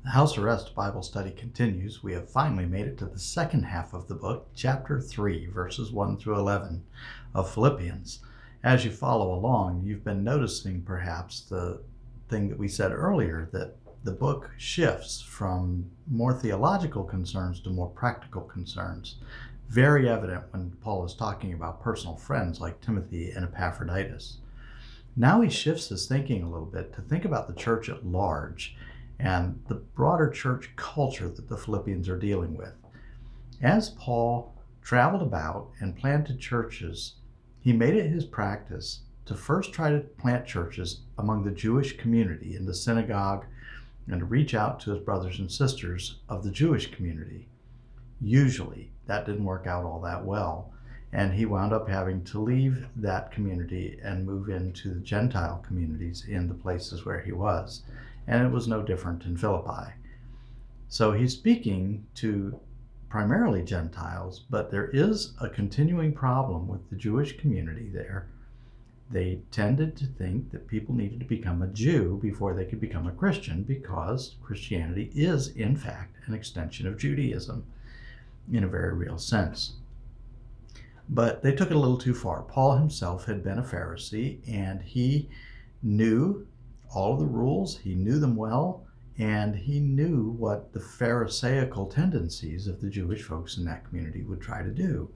The House Arrest Bible study continues. We have finally made it to the second half of the book, chapter 3, verses 1 through 11 of Philippians. As you follow along, you've been noticing perhaps the thing that we said earlier, that the book shifts from more theological concerns to more practical concerns. Very evident when Paul is talking about personal friends like Timothy and Epaphroditus. Now he shifts his thinking a little bit to think about the church at large and the broader church culture that the Philippians are dealing with. As Paul traveled about and planted churches, he made it his practice to first try to plant churches among the Jewish community in the synagogue and to reach out to his brothers and sisters of the Jewish community. Usually that didn't work out all that well, and he wound up having to leave that community and move into the Gentile communities in the places where he was. And it was no different in Philippi. So he's speaking to primarily Gentiles, but there is a continuing problem with the Jewish community there. They tended to think that people needed to become a Jew before they could become a Christian, because Christianity is, in fact, an extension of Judaism in a very real sense. But they took it a little too far. Paul himself had been a Pharisee, and he knew all of the rules, he knew them well, and he knew what the Pharisaical tendencies of the Jewish folks in that community would try to do.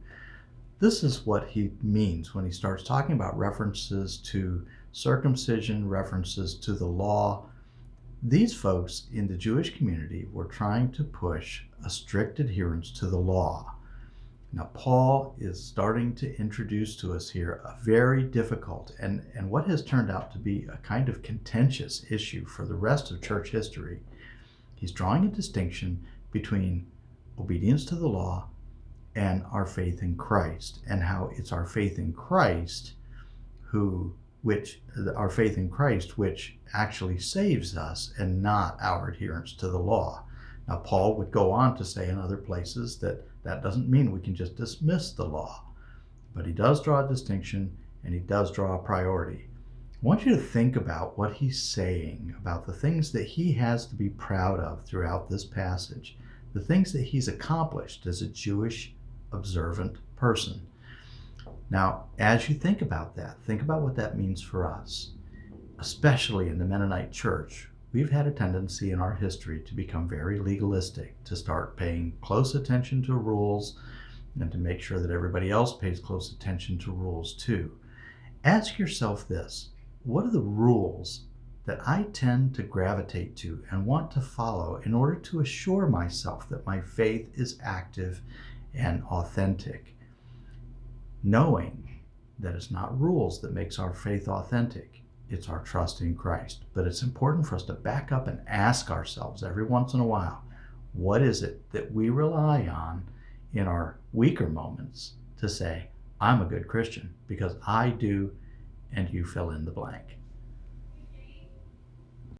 This is what he means when he starts talking about references to circumcision, references to the law. These folks in the Jewish community were trying to push a strict adherence to the law. Now, Paul is starting to introduce to us here a very difficult and what has turned out to be a kind of contentious issue for the rest of church history. He's drawing a distinction between obedience to the law and our faith in Christ, and how it's our faith in Christ which actually saves us, and not our adherence to the law. Now, Paul would go on to say in other places that doesn't mean we can just dismiss the law, but he does draw a distinction, and he does draw a priority. I want you to think about what he's saying about the things that he has to be proud of throughout this passage, the things that he's accomplished as a Jewish observant person. Now, as you think about that, think about what that means for us, especially in the Mennonite church. We've had a tendency in our history to become very legalistic, to start paying close attention to rules and to make sure that everybody else pays close attention to rules too. Ask yourself this: what are the rules that I tend to gravitate to and want to follow in order to assure myself that my faith is active and authentic? Knowing that it's not rules that makes our faith authentic, it's our trust in Christ. But it's important for us to back up and ask ourselves every once in a while, what is it that we rely on in our weaker moments to say, I'm a good Christian because I do, and you fill in the blank.